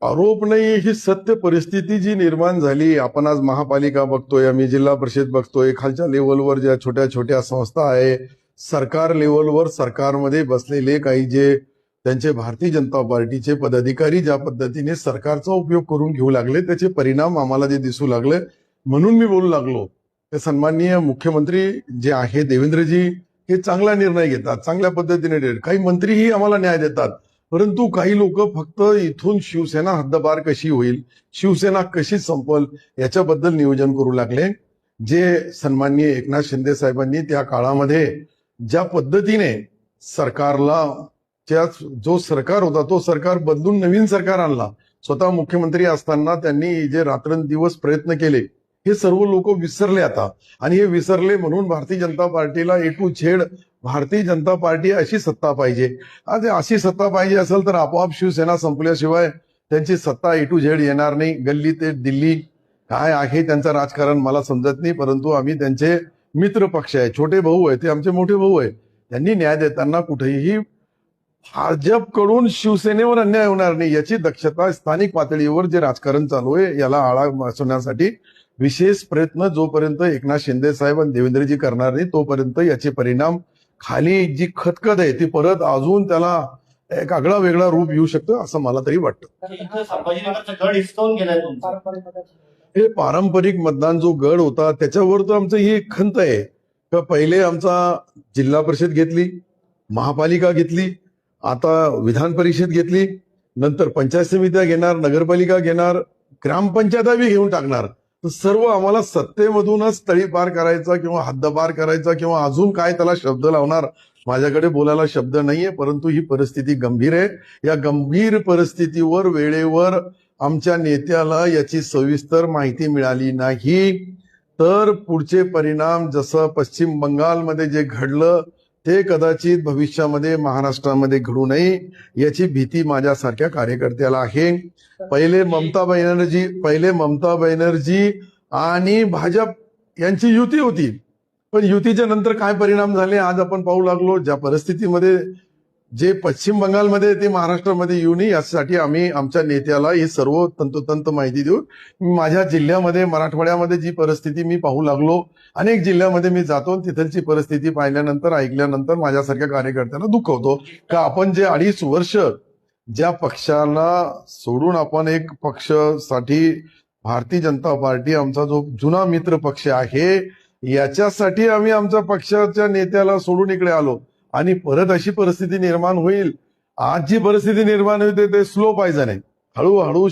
आरोप नाही, ही सत्य परिस्थिती जी निर्माण झाली. आपण आज महापालिका बघतोय, आम्ही जिल्हा परिषद बघतोय, खालच्या लेवलवर ज्या छोट्या छोट्या संस्था आहे, सरकार लेवलवर सरकारमध्ये बसलेले काही जे त्यांचे भारतीय जनता पार्टीचे पदाधिकारी ज्या पद्धतीने सरकारचा उपयोग करून घेऊ लागले, त्याचे परिणाम आम्हाला जे दिसू लागले, म्हणून मी बोलू लागलो. ते सन्माननीय मुख्यमंत्री जे आहे देवेंद्रजी, हे चांगला निर्णय घेतात, चांगल्या पद्धतीने देतात. काही मंत्रीही आम्हाला न्याय देतात, परंतु काही लोक फक्त इथून शिवसेना हद्दपार कशी होईल, शिवसेना कशी संपल, याच्याबद्दल नियोजन करू लागले. जे सन्माननीय एकनाथ शिंदे साहेबांनी त्या काळामध्ये ज्या पद्धतीने सरकारला जो सरकार होता तो सरकार बदलून नवीन सरकार आणला, स्वतः मुख्यमंत्री असताना त्यांनी जे रात्रंदिवस प्रयत्न केले, हे सर्व लोक विसरले आता. आणि हे विसरले म्हणून भारतीय जनता पार्टीला ए to Z Bharatiya Janata party अशी सत्ता पाहिजे. आज अशी सत्ता पाहिजे असेल तर आपोआप शिवसेना संपल्याशिवाय त्यांची सत्ता ए टू झेड येणार नाही. गल्ली ते दिल्ली काय आहे त्यांचं राजकारण मला समजत नाही, परंतु आम्ही त्यांचे मित्र पक्ष आहे, छोटे भाऊ आहे, ते आमचे मोठे भाऊ आहे. त्यांनी न्याय देताना कुठेही भाजपकडून शिवसेनेवर अन्याय होणार नाही याची दक्षता स्थानिक पातळीवर जे राजकारण चालू आहे याला आळा बसवण्यासाठी विशेष प्रयत्न जोपर्यंत एकनाथ शिंदे साहेब आणि देवेंद्रजी करणार नाही तोपर्यंत याचे परिणाम खाली जी खतखत आहे ती परत अजून त्याला एक आगळा वेगळा रूप येऊ शकतं असं मला तरी वाटतं. हे पारंपरिक मतदान जो गड होता त्याच्यावर तर आमचं ही खंत आहे का पहिले आमचा जिल्हा परिषद घेतली, महापालिका घेतली, आता विधान परिषद घेतली, नंतर पंचायत समित्या घेणार, नगरपालिका घेणार, ग्रामपंचायता बी घेऊन टाकणार. तर सर्व आम्हाला सत्तेमधूनच तळी पार करायचा किंवा हद्दपार करायचा किंवा अजून काय त्याला शब्द लावणार, माझ्याकडे बोलायला शब्द नाहीये. परंतु ही परिस्थिती गंभीर आहे. या गंभीर परिस्थितीवर वेळेवर आमच्या नेत्याला याची सविस्तर माहिती मिळाली नाही तर पुढचे परिणाम जसं पश्चिम बंगालमध्ये जे घडलं ते कदाचित भविष्यामध्ये महाराष्ट्रामध्ये घडू नये याची भीती माझ्यासारख्या कार्यकर्त्याला आहे. पहिले ममता बॅनर्जी आणि भाजप यांची युती होती, पण युतीच्या नंतर काय परिणाम झाले आज आपण पाहू लागलो. ज्या परिस्थितीमध्ये जे पश्चिम बंगालमध्ये ते महाराष्ट्रामध्ये येऊ नये यासाठी आम्ही आमच्या नेत्याला ही सर्व तंतोतंत माहिती देऊ. माझ्या जिल्ह्यामध्ये मराठवाड्यामध्ये जी परिस्थिती मी पाहू लागलो, अनेक जिल्ह्यामध्ये मी जातो, तिथलची परिस्थिती पाहिल्यानंतर ऐकल्यानंतर माझ्यासारख्या कार्यकर्त्यांना दुःख होतो का आपण जे 2.5 वर्ष ज्या पक्षाला सोडून आपण एक पक्षासाठी भारतीय जनता पार्टी आमचा जो जुना मित्र पक्ष आहे याच्यासाठी आम्ही आमच्या पक्षाच्या नेत्याला सोडून इकडे आलो आणि परत अशी परिस्थिती निर्माण होईल. आज जी परिस्थिती निर्माण होते ते स्लो पाहिजे नाही, हळूहळू